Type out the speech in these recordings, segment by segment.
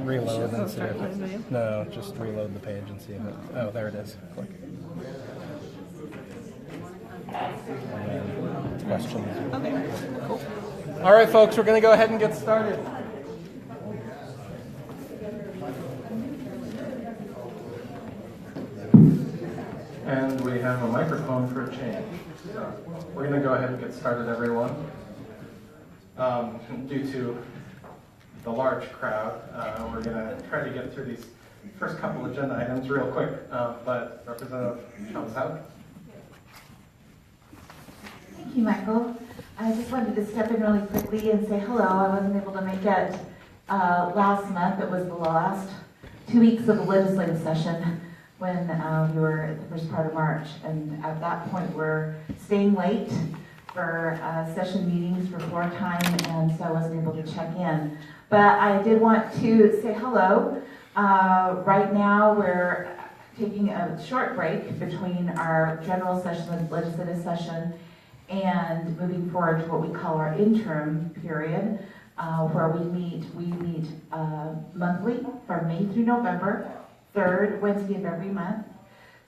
reload and see if it... No, just reload the page and see if it... Oh, there it is. Click. And then questions. Okay, cool. All right, folks, we're going to go ahead and get started. And we have a microphone for a change. So we're going to go ahead and get started, everyone. Due to the large crowd, we're going to try to get through these first couple agenda items real quick. But Representative Chavez. Thank you, Michael. I just wanted to step in really quickly and say hello. I wasn't able to make it last month. It was the last 2 weeks of the legislative session when we were at the first part of March. And at that point, we're staying late for session meetings for floor time, and so I wasn't able to check in. But I did want to say hello. Right now, we're taking a short break between our general session and legislative session and moving forward to what we call our interim period, where we meet monthly from May through November, third Wednesday of every month.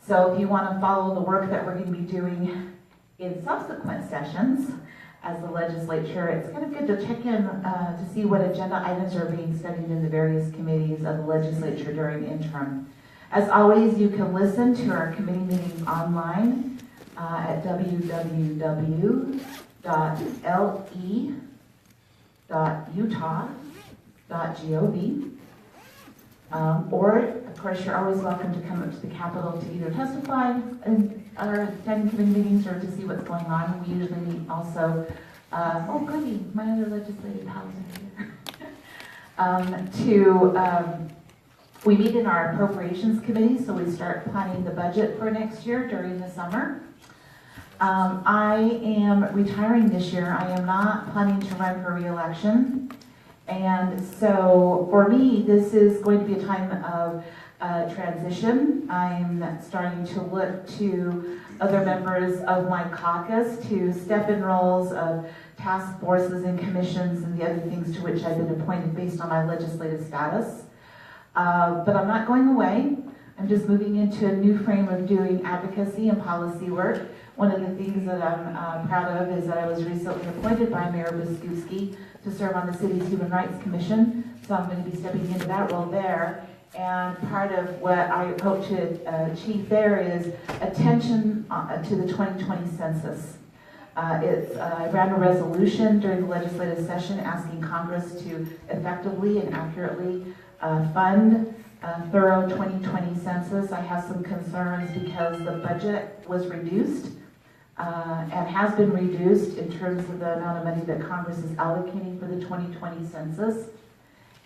So if you want to follow the work that we're going to be doing in subsequent sessions as the legislature, it's kind of good to check in to see what agenda items are being studied in the various committees of the legislature during interim. As always, you can listen to our committee meetings online at www.le.utah.gov. Or, of course, you're always welcome to come up to the Capitol to either testify in our standing committee meetings or to see what's going on. We usually meet also, oh goody, my other legislative pals are here. We meet in our appropriations committee, so we start planning the budget for next year during the summer. I am retiring this year. I am not planning to run for re-election. And so for me, this is going to be a time of transition. I'm starting to look to other members of my caucus to step in roles of task forces and commissions and the other things to which I've been appointed based on my legislative status. But I'm not going away. I'm just moving into a new frame of doing advocacy and policy work. One of the things that I'm proud of is that I was recently appointed by Mayor Biskupski to serve on the city's Human Rights Commission. So I'm going to be stepping into that role there. And part of what I hope to achieve there is attention to the 2020 census. I ran a resolution during the legislative session asking Congress to effectively and accurately fund a thorough 2020 census. I have some concerns because the budget was reduced and has been reduced in terms of the amount of money that Congress is allocating for the 2020 census.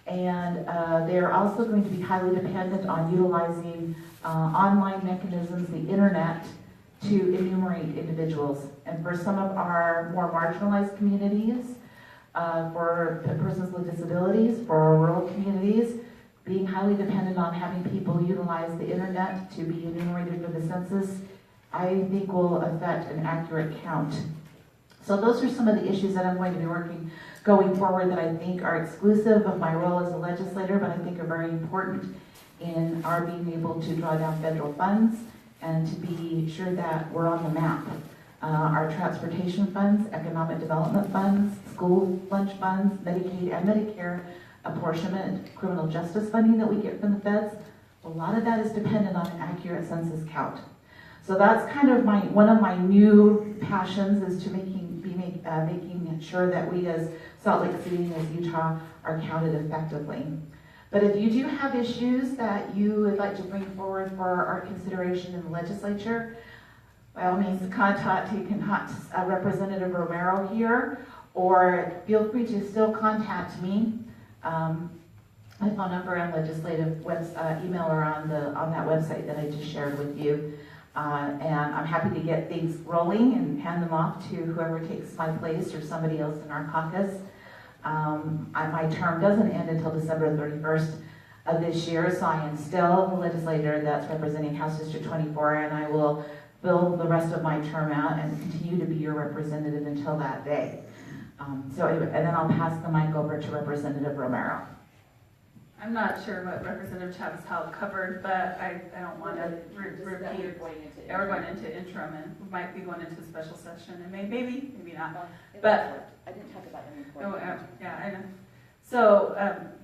And they're also going to be highly dependent on utilizing online mechanisms, the internet, to enumerate individuals. And for some of our more marginalized communities, for persons with disabilities, for our rural communities, being highly dependent on having people utilize the internet to be enumerated for the census, I think will affect an accurate count. So those are some of the issues that I'm going to be working going forward that I think are exclusive of my role as a legislator, but I think are very important in our being able to draw down federal funds and to be sure that we're on the map. Our transportation funds, economic development funds, school lunch funds, Medicaid and Medicare apportionment, criminal justice funding that we get from the feds, a lot of that is dependent on an accurate census count. So that's kind of one of my new passions is to making sure that we as Salt Lake City and as Utah are counted effectively. But if you do have issues that you would like to bring forward for our consideration in the legislature, by all means, you can contact Representative Romero here, or feel free to still contact me. My phone number and legislative email are on that website that I just shared with you. And I'm happy to get things rolling and hand them off to whoever takes my place or somebody else in our caucus. My term doesn't end until December 31st of this year, so I am still the legislator that's representing House District 24, and I will fill the rest of my term out and continue to be your representative until that day. So anyway, and then I'll pass the mic over to Representative Romero. I'm not sure what Representative Chappell covered, but I don't want to repeat. We're going into interim, and we might be going into special session, and maybe not. But I didn't talk about any yeah, I know. So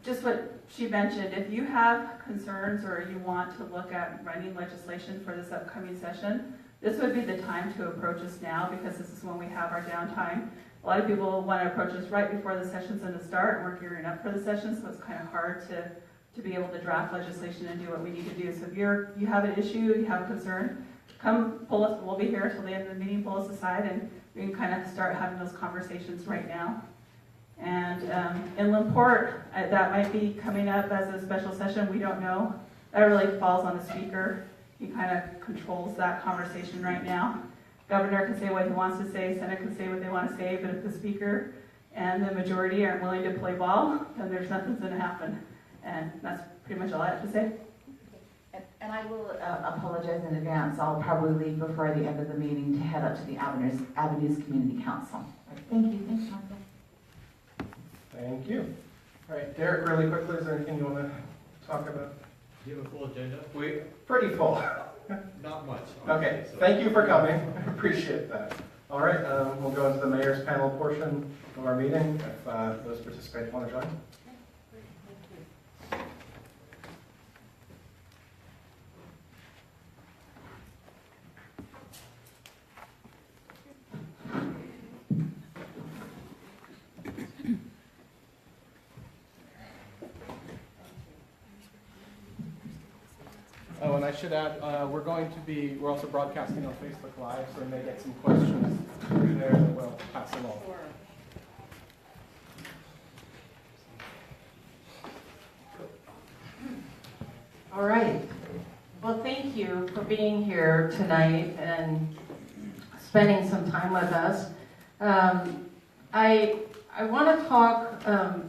just what she mentioned, if you have concerns or you want to look at writing legislation for this upcoming session, this would be the time to approach us now, because this is when we have our downtime. A lot of people want to approach us right before the session's going to start, and we're gearing up for the session, so it's kind of hard to be able to draft legislation and do what we need to do. So if you have an issue, you have a concern, come pull us. We'll be here until the end of the meeting. Pull us aside, and we can kind of start having those conversations right now. And Inland Port, that might be coming up as a special session. We don't know. That really falls on the speaker. He kind of controls that conversation right now. Governor can say what he wants to say, Senate can say what they want to say, but if the speaker and the majority aren't willing to play ball, then there's nothing's going to happen. And that's pretty much all I have to say. And I will apologize in advance. I'll probably leave before the end of the meeting to head up to the Avenues Community Council. Thank you. Thanks, Martha. Thank you. All right, Derek, really quickly, is there anything you want to talk about? Do you have a full agenda? Pretty full. Not much. Okay, thank you for coming. Appreciate that. All right, we'll go into the mayor's panel portion of our meeting if those participants want to join. Oh, and I should add, we're also broadcasting on Facebook Live, so we may get some questions through there that we'll pass along. All right. Well, thank you for being here tonight and spending some time with us. I want to talk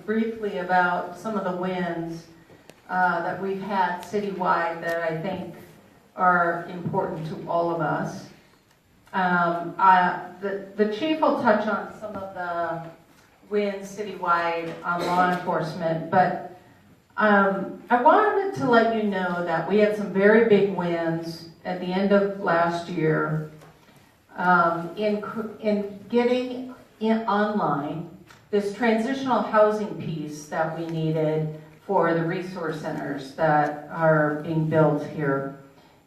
briefly about some of the wins that we've had citywide that I think are important to all of us. The chief will touch on some of the wins citywide on law enforcement, but I wanted to let you know that we had some very big wins at the end of last year in getting online this transitional housing piece that we needed for the resource centers that are being built here.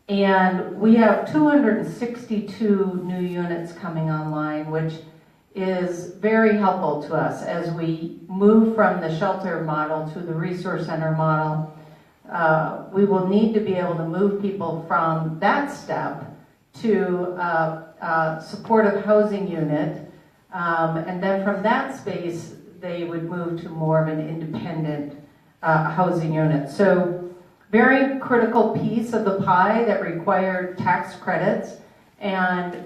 And we have 262 new units coming online, which is very helpful to us as we move from the shelter model to the resource center model. We will need to be able to move people from that step to a supportive housing unit, and then from that space they would move to more of an independent housing unit. So very critical piece of the pie that required tax credits, and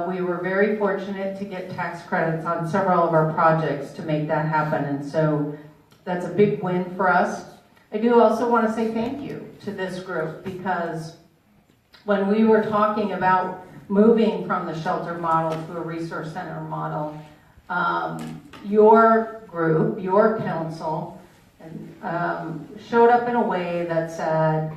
we were very fortunate to get tax credits on several of our projects to make that happen, and so that's a big win for us. I do also want to say thank you to this group, because when we were talking about moving from the shelter model to a resource center model, your group, your council, showed up in a way that said,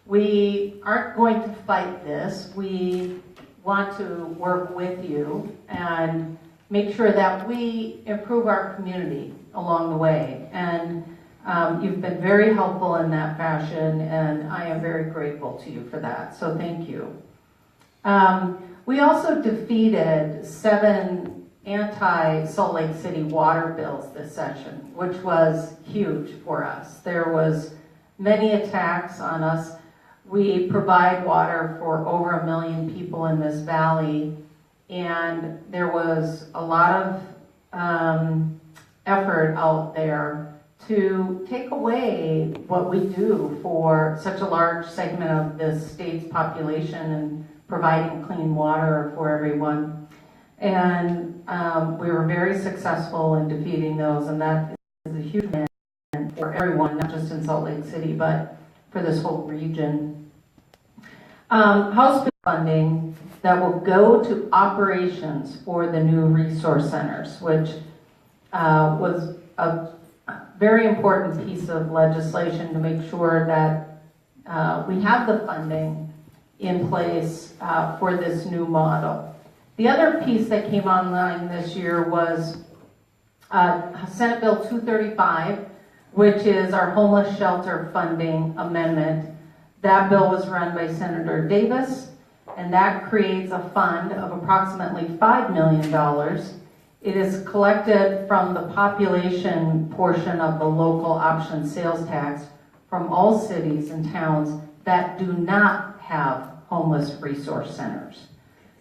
we aren't going to fight this. We want to work with you and make sure that we improve our community along the way. And you've been very helpful in that fashion, and I am very grateful to you for that. So thank you. We also defeated 7 anti-Salt Lake City water bills this session, which was huge for us. There was many attacks on us. We provide water for over 1 million people in this valley, and there was a lot of effort out there to take away what we do for such a large segment of the state's population and providing clean water for everyone. And we were very successful in defeating those, and that is a huge win for everyone, not just in Salt Lake City, but for this whole region. House bill funding that will go to operations for the new resource centers, which was a very important piece of legislation to make sure that we have the funding in place for this new model. The other piece that came online this year was Senate Bill 235, which is our homeless shelter funding amendment. That bill was run by Senator Davis, and that creates a fund of approximately $5 million. It is collected from the population portion of the local option sales tax from all cities and towns that do not have homeless resource centers.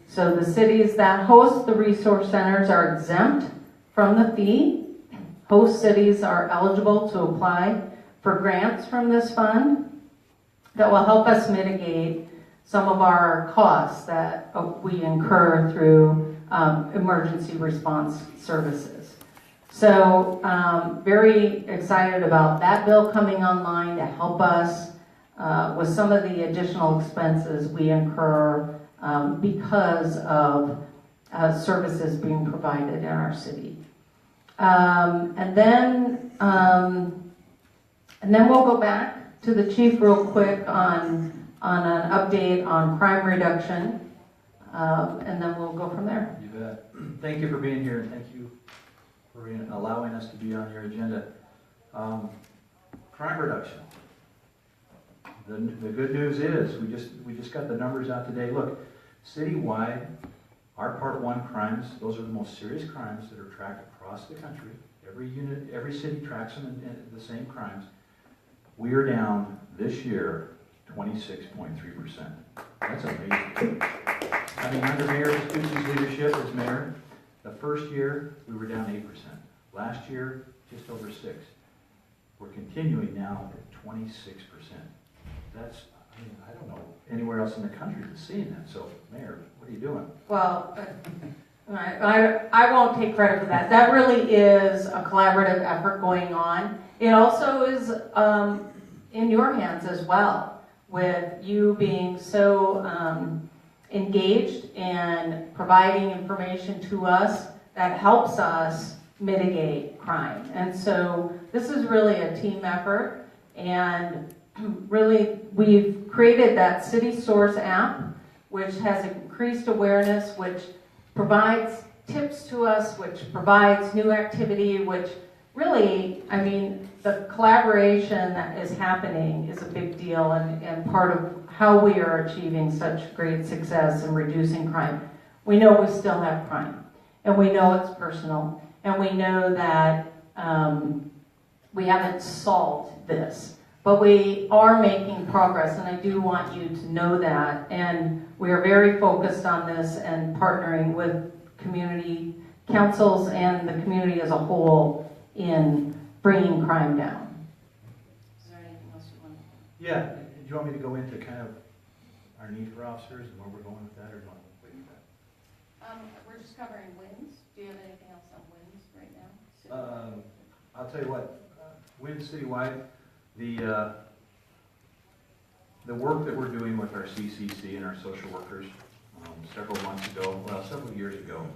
So the cities that host the resource centers are exempt from the fee. Host cities are eligible to apply for grants from this fund that will help us mitigate some of our costs that we incur through emergency response services. So very excited about that bill coming online to help us with some of the additional expenses we incur because of services being provided in our city. And then we'll go back to the chief real quick on an update on crime reduction, and then we'll go from there. You bet. Thank you for being here, and thank you for allowing us to be on your agenda. Crime reduction. The good news is we just got the numbers out today. Look, citywide, our Part 1 crimes, those are the most serious crimes that are tracked across the country. Every city tracks them in the same crimes. We are down this year 26.3%. That's amazing. I mean, under Mayor Biskupski's leadership as mayor, the first year we were down 8%. Last year, just over 6%. We're continuing now at 26%. That's, I mean, I don't know anywhere else in the country that's seeing that. So, Mayor, what are you doing? Well, I won't take credit for that. That really is a collaborative effort going on. It also is in your hands as well, with you being so engaged and providing information to us that helps us mitigate crime. And so this is really a team effort, and really we've created that City Source app, which has increased awareness, which provides tips to us, which provides new activity, which really, I mean, the collaboration that is happening is a big deal and part of how we are achieving such great success in reducing crime. We know we still have crime, and we know it's personal, and we know that we haven't solved this, but we are making progress, and I do want you to know that. And we are very focused on this and partnering with community councils and the community as a whole in bringing crime down. Is there anything else you want to? Yeah. Do you want me to go into kind of our need for officers and where we're going with that, or do you want to wait for that? We're just covering wins. Do you have anything else on wins right now? I'll tell you what, WIN citywide, the work that we're doing with our CCC and our social workers several years ago,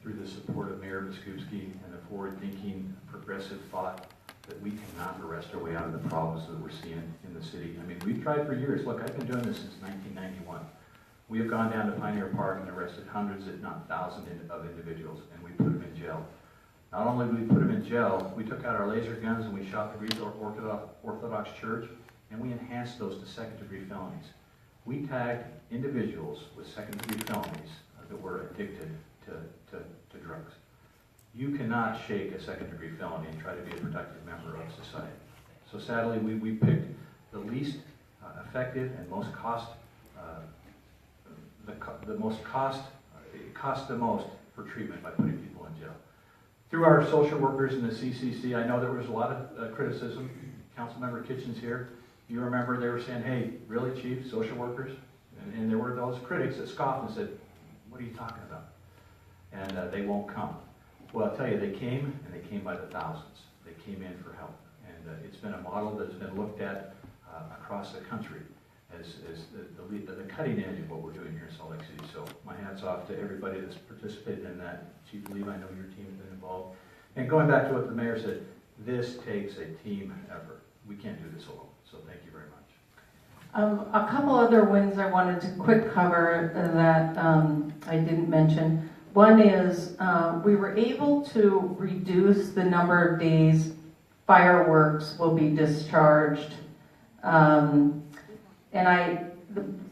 through the support of Mayor Biskupski and the forward-thinking, progressive thought that we cannot arrest our way out of the problems that we're seeing in the city. I mean, we've tried for years. Look, I've been doing this since 1991. We have gone down to Pioneer Park and arrested hundreds, if not thousands, of individuals, and we put them in jail. Not only did we put them in jail, we took out our laser guns and we shot the Orthodox Church, and we enhanced those to second-degree felonies. We tagged individuals with second-degree felonies that were addicted to drugs. You cannot shake a second-degree felony and try to be a productive member of society. So sadly, we picked the least effective and most it costs the most for treatment by putting people in jail. Through our social workers in the CCC, I know there was a lot of criticism. Councilmember Kitchen's here. You remember they were saying, hey, really, Chief, social workers? And there were those critics that scoffed and said, what are you talking about? And they won't come. Well, I'll tell you, they came, and they came by the thousands. They came in for help. And it's been a model that has been looked at across the country as the cutting edge of what we're doing here in Salt Lake City. So my hat's off to everybody that's participated in that. Chief Lee, I know your team has been involved. And going back to what the mayor said, this takes a team effort. We can't do this alone, so thank you very much. A couple other wins I wanted to quick cover that I didn't mention. One is we were able to reduce the number of days fireworks will be discharged.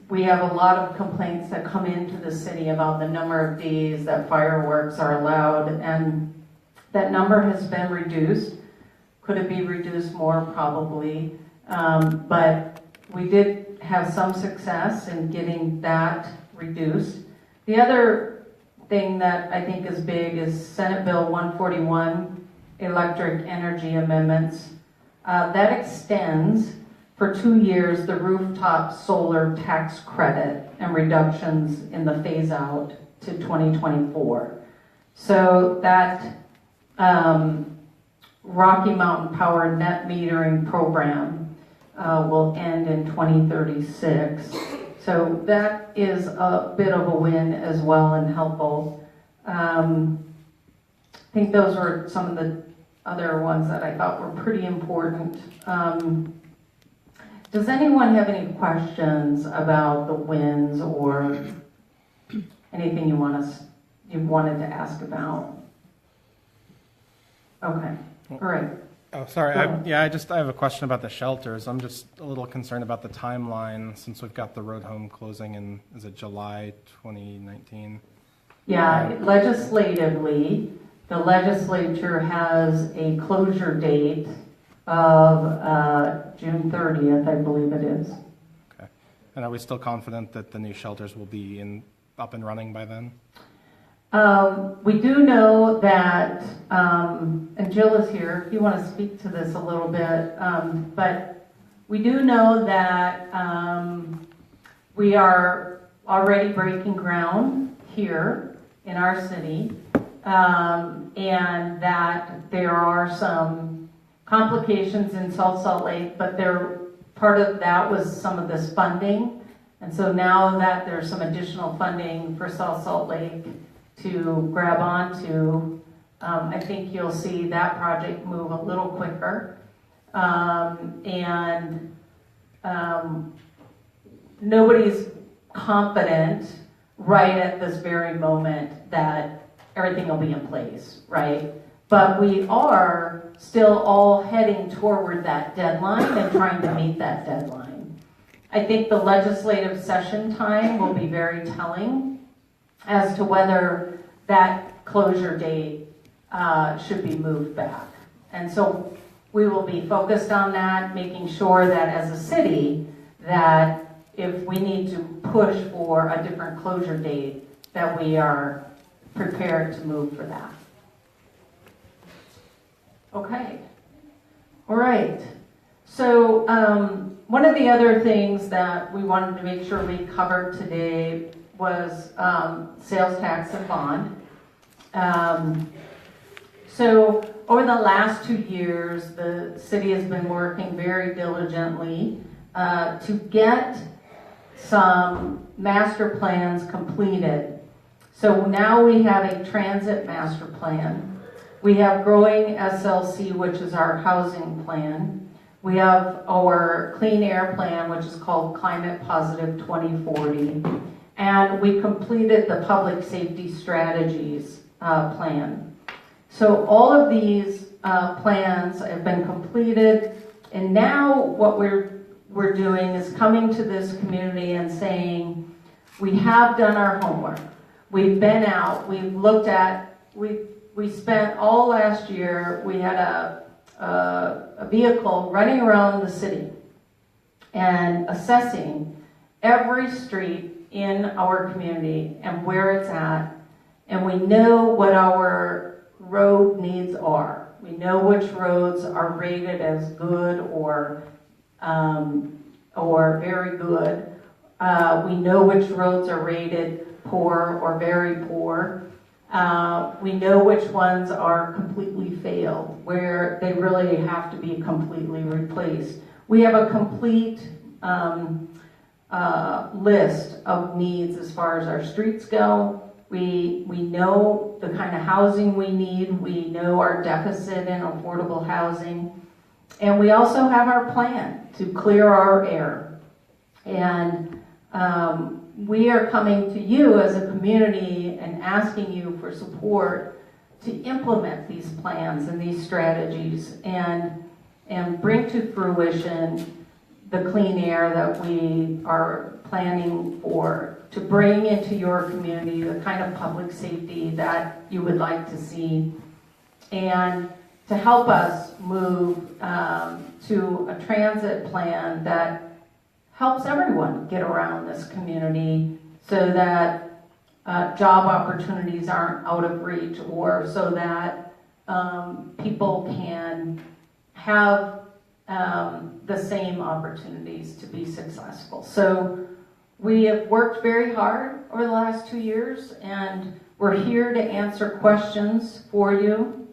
We have a lot of complaints that come into the city about the number of days that fireworks are allowed, and that number has been reduced. Could it be reduced more? Probably. But we did have some success in getting that reduced. The other thing that I think is big is Senate Bill 141, electric energy amendments. That extends for 2 years the rooftop solar tax credit and reductions in the phase out to 2024. So that Rocky Mountain Power net metering program will end in 2036. So that is a bit of a win as well and helpful. I think those were some of the other ones that I thought were pretty important. Does anyone have any questions about the wins or anything you wanted to ask about? Okay, all right. Oh, sorry. I have a question about the shelters. I'm just a little concerned about the timeline since we've got the road home closing in, is it July 2019? Yeah, legislatively, the legislature has a closure date of June 30th, I believe it is. Okay. And are we still confident that the new shelters will be up and running by then? We do know that, and Jill is here, if you want to speak to this a little bit, but we do know that we are already breaking ground here in our city, and that there are some complications in South Salt Lake, but part of that was some of this funding, and so now that there's some additional funding for South Salt Lake to grab onto, I think you'll see that project move a little quicker. Nobody's confident right at this very moment that everything will be in place, right? But we are still all heading toward that deadline and trying to meet that deadline. I think the legislative session time will be very telling as to whether that closure date should be moved back. And so we will be focused on that, making sure that as a city, that if we need to push for a different closure date, that we are prepared to move for that. Okay. All right. So one of the other things that we wanted to make sure we covered today was sales tax and bond. So over the last 2 years, the city has been working very diligently to get some master plans completed. So now we have a transit master plan. We have growing SLC, which is our housing plan. We have our clean air plan, which is called Climate Positive 2040. And we completed the public safety strategies plan. So all of these plans have been completed, and now what we're doing is coming to this community and saying, we have done our homework. We've been out, we've looked at, we spent all last year, we had a vehicle running around the city and assessing every street in our community and where it's at, and we know what our road needs are. We know which roads are rated as good or very good. We know which roads are rated poor or very poor. We know which ones are completely failed, where they really have to be completely replaced. We have a complete list of needs as far as our streets go, We know the kind of housing we need. We know our deficit in affordable housing. And we also have our plan to clear our air. And we are coming to you as a community and asking you for support to implement these plans and these strategies and bring to fruition the clean air that we are planning for, to bring into your community the kind of public safety that you would like to see, and to help us move to a transit plan that helps everyone get around this community so that job opportunities aren't out of reach, or so that people can have the same opportunities to be successful. So we have worked very hard over the last 2 years, and we're here to answer questions for you.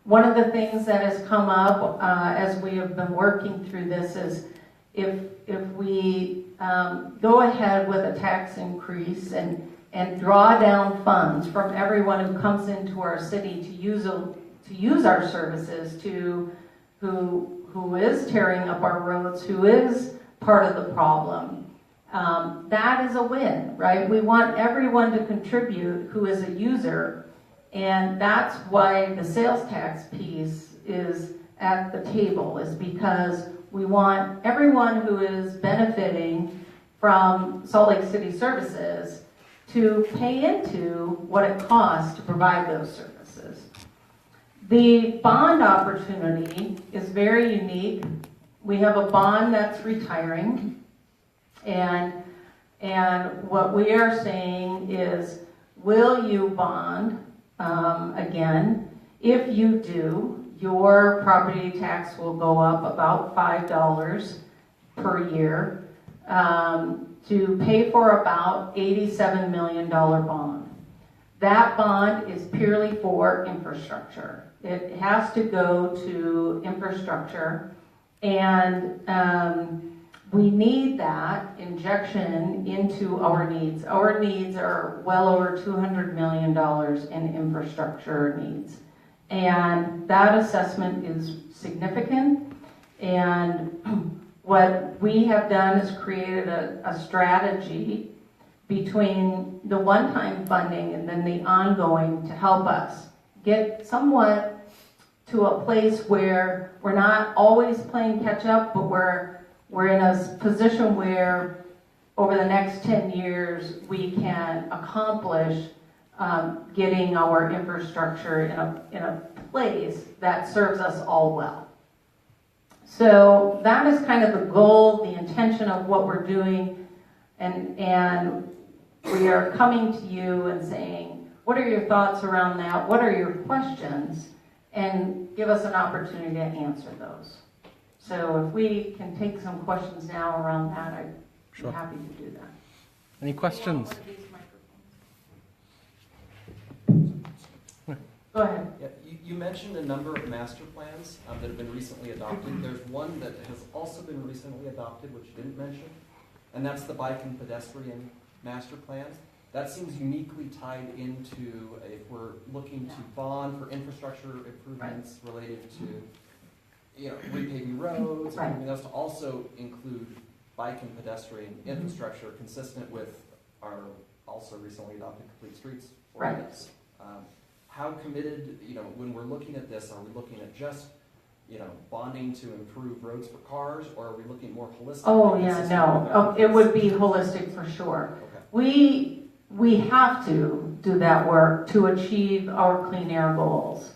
One of the things that has come up as we have been working through this is if we go ahead with a tax increase and draw down funds from everyone who comes into our city to use our services, who is tearing up our roads, who is part of the problem, that is a win, right? We want everyone to contribute who is a user, and that's why the sales tax piece is at the table, is because we want everyone who is benefiting from Salt Lake City services to pay into what it costs to provide those services. The bond opportunity is very unique. We have a bond that's retiring, and what we are saying is, will you bond again? If you do, your property tax will go up about $5 per year to pay for about $87 million bond. That bond is purely for infrastructure. It has to go to infrastructure, and we need that injection into our needs. Our needs are well over $200 million in infrastructure needs. And that assessment is significant. And what we have done is created a strategy between the one-time funding and then the ongoing to help us get somewhat to a place where we're not always playing catch up, but we're in a position where over the next 10 years we can accomplish getting our infrastructure in a place that serves us all well. So that is kind of the goal, the intention of what we're doing, and we are coming to you and saying, what are your thoughts around that? What are your questions? And give us an opportunity to answer those. So if we can take some questions now around that, I'd be happy to do that. Any questions? Go ahead. Yeah, you mentioned a number of master plans that have been recently adopted. There's one that has also been recently adopted, which you didn't mention, and that's the bike and pedestrian master plan. That seems uniquely tied into, if we're looking to bond for infrastructure improvements related to, repaving roads, and everything else, to also include bike and pedestrian infrastructure consistent with our also recently adopted Complete Streets ordinance. How committed, when we're looking at this, are we looking at just, bonding to improve roads for cars, or are we looking more holistic? Oh, yeah, no. It would be holistic for sure. Okay. We have to do that work to achieve our clean air goals.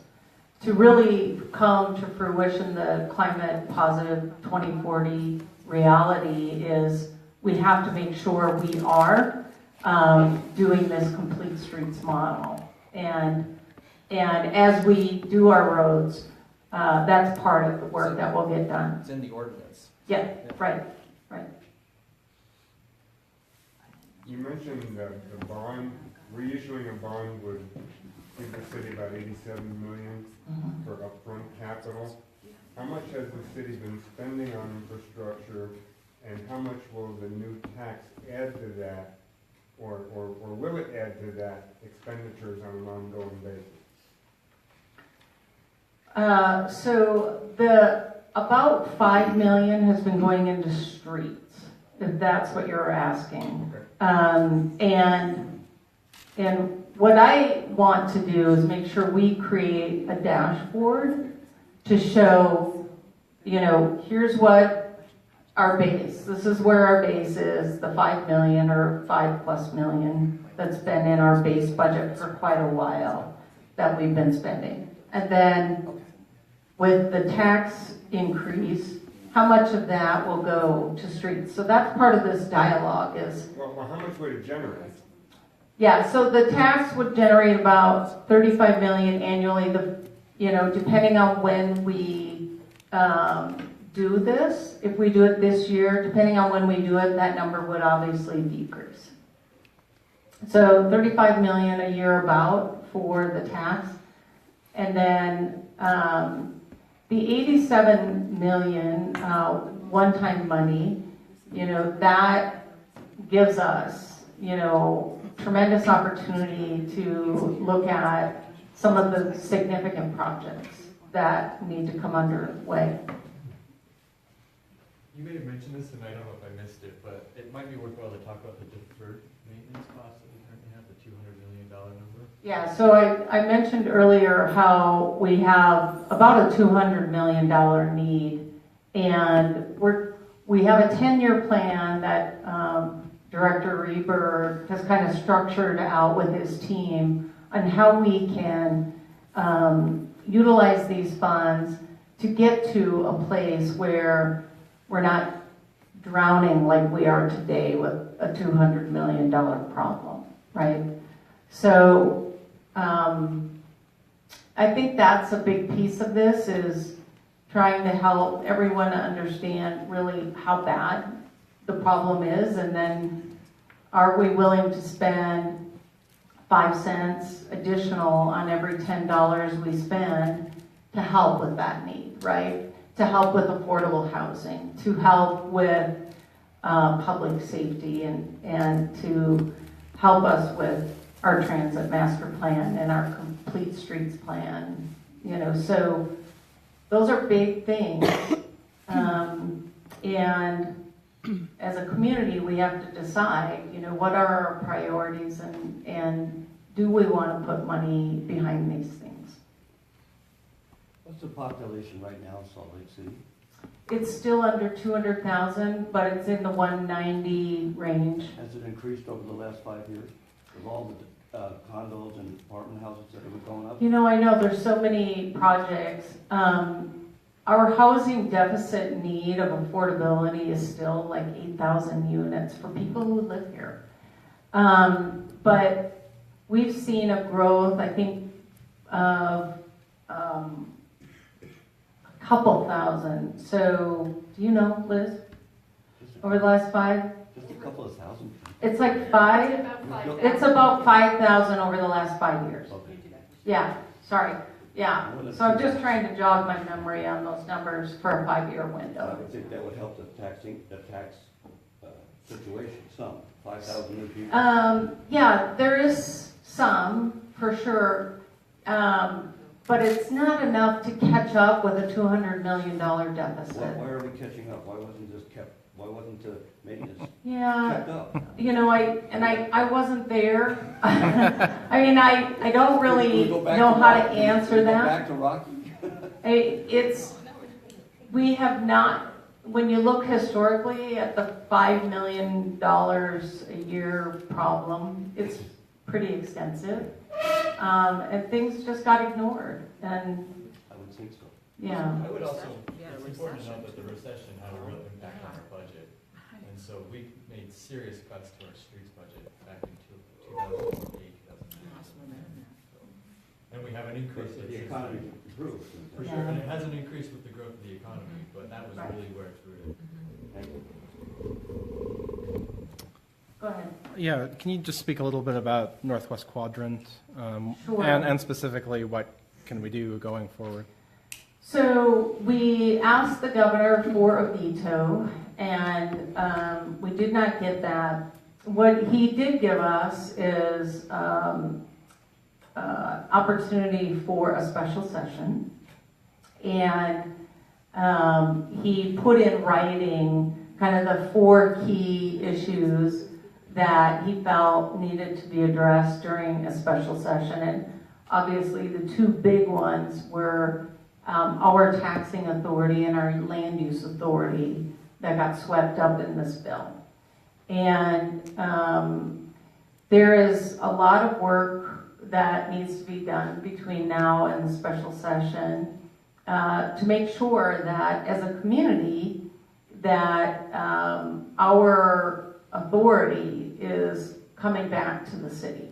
To really come to fruition, the climate positive 2040 reality is we have to make sure we are doing this Complete Streets model. And as we do our roads, that's part of the work that will get done. It's in the ordinance. Yeah, right. You mentioned the bond, reissuing a bond would give the city about $87 million for upfront capital. How much has the city been spending on infrastructure, and how much will the new tax add to that Or will it add to that expenditures on an ongoing basis? So the, about 5 million has been going into streets, if that's what you're asking. And what I want to do is make sure we create a dashboard to show, you know, here's what our base, this is where our base is, the 5 million or 5+ million that's been in our base budget for quite a while that we've been spending. And then with the tax increase, how much of that will go to streets? So that's part of this dialogue is, Well, how much would it generate? yeah, so the tax would generate about 35 million annually, you know, depending on when we do this. If we do it this year, depending on when we do it, that number would obviously decrease. So 35 million a year about for the tax. And then the 87 million one-time money, you know, that gives us, you know, tremendous opportunity to look at some of the significant projects that need to come underway. You may have mentioned this, and I don't know if I missed it, but it might be worthwhile to talk about the deferred maintenance costs that we currently have, the $200 million number. Yeah, so I mentioned earlier how we have about a $200 million need, and we have a 10-year plan that Director Reber has kind of structured out with his team on how we can utilize these funds to get to a place where we're not drowning like we are today with a $200 million problem, right? So I think that's a big piece of this, is trying to help everyone understand really how bad the problem is, and then are we willing to spend 5 cents additional on every $10 we spend to help with that need, right? To help with affordable housing, to help with public safety, and to help us with our transit master plan and our complete streets plan, you know, so those are big things. And as a community, we have to decide, you know, what are our priorities, and do we want to put money behind these things? What's the population right now in Salt Lake City? It's still under 200,000, but it's in the 190 range. Has it increased over the last 5 years with all the condos and apartment houses that have been going up? You know, I know there's so many projects. Our housing deficit need of affordability is still like 8,000 units for people who live here. But we've seen a growth, I think, of a couple thousand. So, do you know, Liz? Over the last 5? Just a couple of thousand? It's like 5? It's about 5,000 over the last 5 years. Okay. Yeah, sorry. Yeah, so I'm just trying to jog my memory on those numbers for a 5-year I window. would think that would help the tax situation some. 5,000 new people. Yeah, there is some, for sure, but it's not enough to catch up with a $200 million deficit. Why are we catching up? Why wasn't the maintenance Yeah, kept up? you know, I wasn't there. I mean, I don't really know how to answer Go that. back to Rocky? We have not, when you look historically at the $5 million a year problem, it's pretty extensive. And things just got ignored, and I would think so. yeah. I would also, it's important to note that the recession had a real impact on our budget. And so we made serious cuts to our streets budget back in 2008, 2009. And we have an increase. The economy improved. For sure, and it hasn't increased with the growth of the economy, but that was really where it's rooted. Thank you. Go ahead. Yeah, can you just speak a little bit about Northwest Quadrant? Sure. And specifically, what can we do going forward? So we asked the governor for a veto, and we did not get that what he did give us is opportunity for a special session, and he put in writing kind of the 4 key issues that he felt needed to be addressed during a special session. And obviously the 2 big ones were our taxing authority and our land use authority that got swept up in this bill. And there is a lot of work that needs to be done between now and the special session to make sure that as a community that our authority is coming back to the city.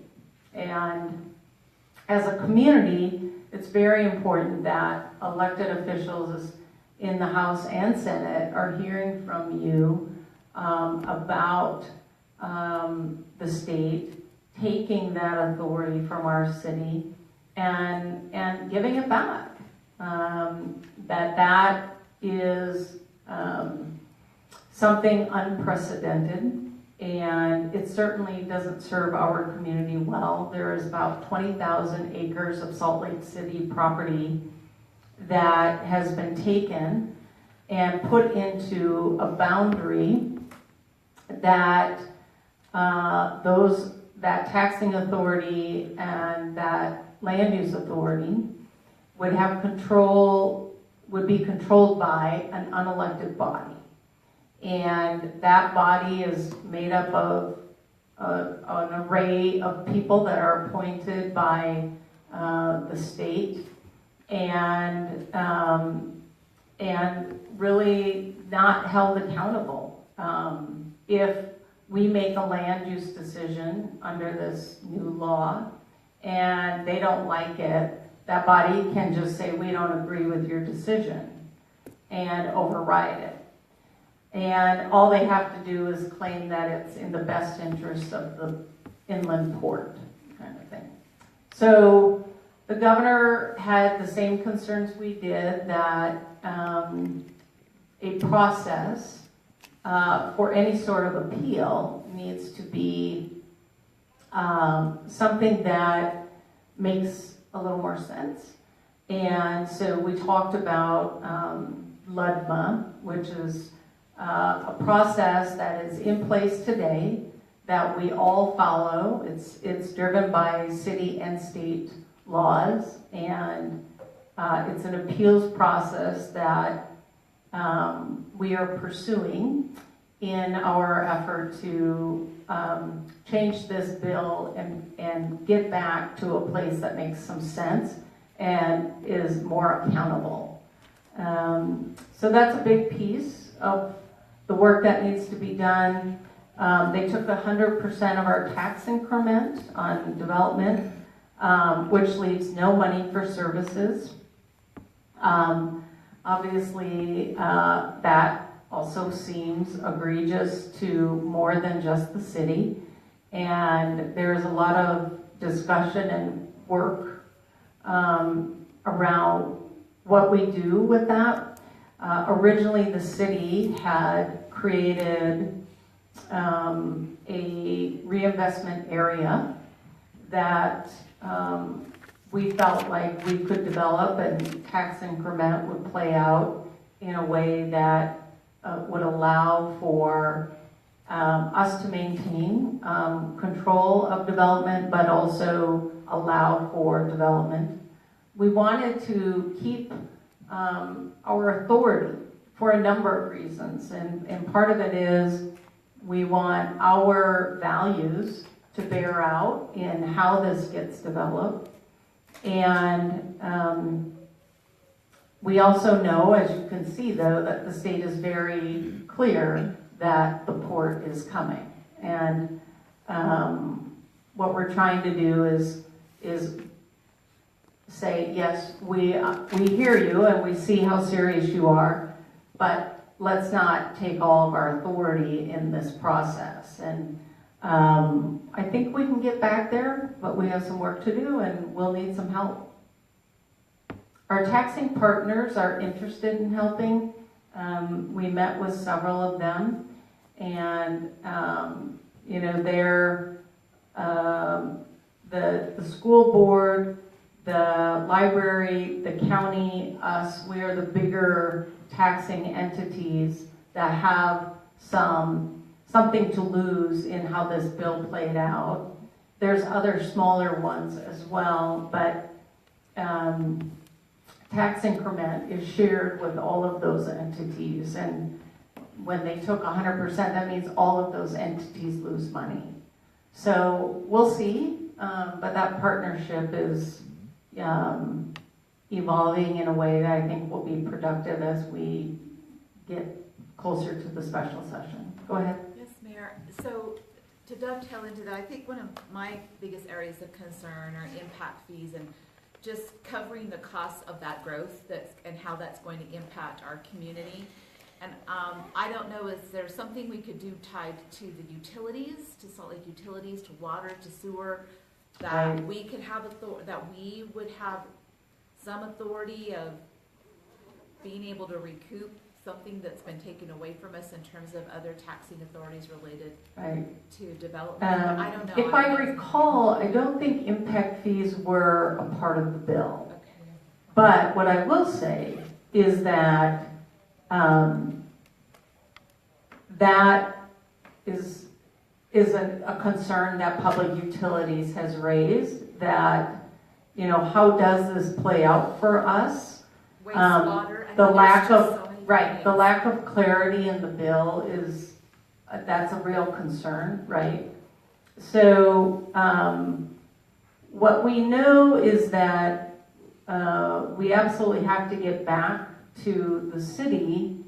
And as a community, it's very important that elected officials in the House and Senate are hearing from you about the state taking that authority from our city and giving it back. That is something unprecedented, and it certainly doesn't serve our community well. There is about 20,000 acres of Salt Lake City property that has been taken and put into a boundary that that taxing authority and that land use authority would have control, would be controlled by an unelected body. And that body is made up of an array of people that are appointed by the state and really not held accountable. If we make a land use decision under this new law and they don't like it, that body can just say, we don't agree with your decision, and override it. And all they have to do is claim that it's in the best interest of the inland port, kind of thing. So the governor had the same concerns we did, that a process for any sort of appeal needs to be something that makes a little more sense. And so we talked about LUDMA, which is a process that is in place today that we all follow. It's driven by city and state laws, and it's an appeals process that we are pursuing in our effort to change this bill and get back to a place that makes some sense and is more accountable. So that's a big piece of the work that needs to be done. They took 100% of our tax increment on development, which leaves no money for services. Obviously, that also seems egregious to more than just the city. And there's a lot of discussion and work around what we do with that. Originally, the city had created a reinvestment area that we felt like we could develop, and tax increment would play out in a way that would allow for us to maintain control of development, but also allow for development. We wanted to keep our authority for a number of reasons, and part of it is we want our values to bear out in how this gets developed. And we also know, as you can see though, that the state is very clear that the port is coming. And what we're trying to do is say, yes, we hear you and we see how serious you are, but let's not take all of our authority in this process. And I think we can get back there, but we have some work to do and we'll need some help. Our taxing partners are interested in helping. We met with several of them, and You know, they're, the school board, the library, the county, us, we are the bigger taxing entities that have something to lose in how this bill played out. There's other smaller ones as well, but tax increment is shared with all of those entities, and when they took 100%, that means all of those entities lose money. So we'll see, but that partnership is evolving in a way that I think will be productive as we get closer to the special session. Go ahead. Yes, Mayor. So to dovetail into that, I think one of my biggest areas of concern are impact fees and just covering the costs of that growth and how that's going to impact our community. And I don't know, is there something we could do tied to the utilities, to Salt Lake utilities, to water, to sewer, that we could have that we would have some authority of being able to recoup something that's been taken away from us in terms of other taxing authorities related to development? I don't know. If I recall, I don't think impact fees were a part of the bill. Okay. But what I will say is that that is a concern that public utilities has raised, that, you know, how does this play out for us? Wastewater. The lack of, so right, the lack of clarity in the bill is, that's a real concern, right? So what we know is that we absolutely have to get back to the city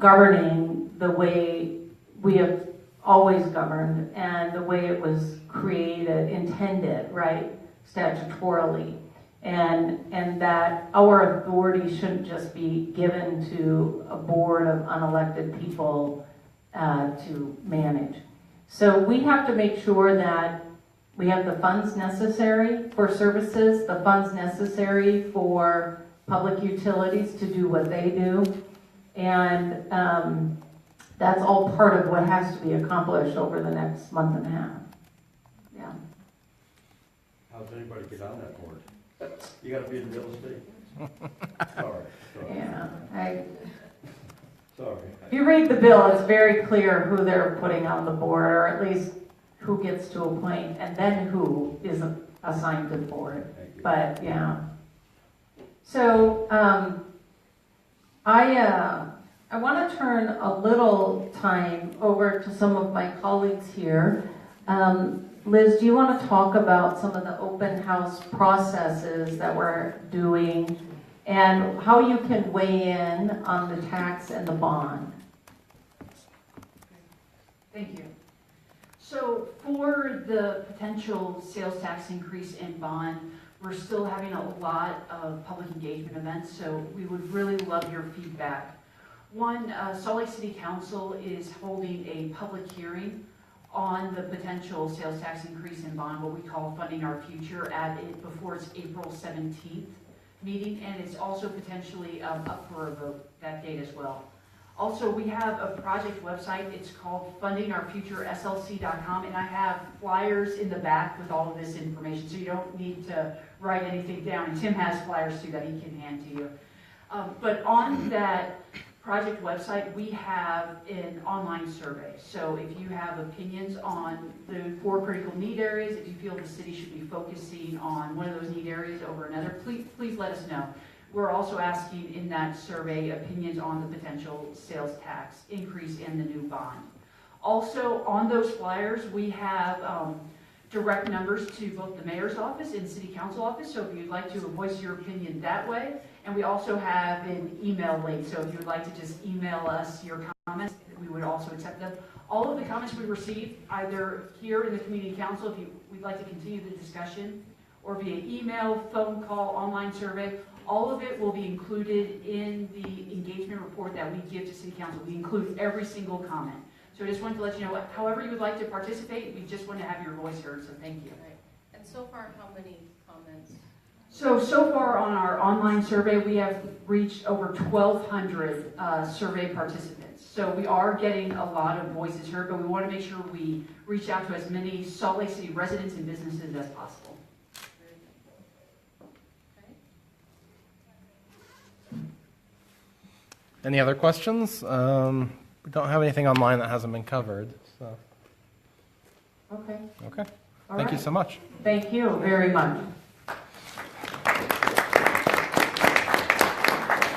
governing the way we have always governed and the way it was created, intended, right, statutorily. And that our authority shouldn't just be given to a board of unelected people to manage. So we have to make sure that we have the funds necessary for services, the funds necessary for public utilities to do what they do. And that's all part of what has to be accomplished over the next month and a half. Yeah. How's anybody get on that board? You gotta be in real estate. Sorry. Yeah. Sorry. If you read the bill, it's very clear who they're putting on the board, or at least who gets to appoint, and then who is assigned to the board. But yeah. So I want to turn a little time over to some of my colleagues here. Liz, do you want to talk about some of the open house processes that we're doing and how you can weigh in on the tax and the bond? Thank you. So for the potential sales tax increase in bond, we're still having a lot of public engagement events, so we would really love your feedback. One, Salt Lake City Council is holding a public hearing on the potential sales tax increase in bond, what we call Funding Our Future, before its April 17th meeting, and it's also potentially up for a vote that date as well. Also, we have a project website. It's called fundingourfutureslc.com, and I have flyers in the back with all of this information, so you don't need to write anything down. And Tim has flyers too that he can hand to you. But on that project website, we have an online survey. So if you have opinions on the 4 critical need areas, if you feel the city should be focusing on one of those need areas over another, please let us know. We're also asking in that survey opinions on the potential sales tax increase in the new bond. Also, on those flyers, we have direct numbers to both the mayor's office and city council office, so if you'd like to voice your opinion that way. And we also have an email link, so if you'd like to just email us your comments, we would also accept them. All of the comments we receive, either here in the community council, if we'd like to continue the discussion, or via email, phone call, online survey, all of it will be included in the engagement report that we give to city council. We include every single comment. So I just wanted to let you know, however you would like to participate, we just want to have your voice heard, so thank you. Right. And so far, how many comments? So far on our online survey, we have reached over 1,200 survey participants. So we are getting a lot of voices heard, but we want to make sure we reach out to as many Salt Lake City residents and businesses as possible. Any other questions? We don't have anything online that hasn't been covered, so, Okay. okay. All Thank you right. so much. Thank you very much.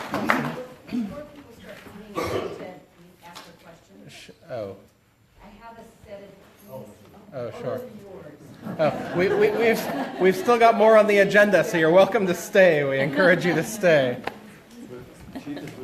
Before people start reading content, we ask a question. Oh, I have a set of these. oh, sure. Those are yours. Oh, we've still got more on the agenda, so you're welcome to stay. We encourage you to stay. She just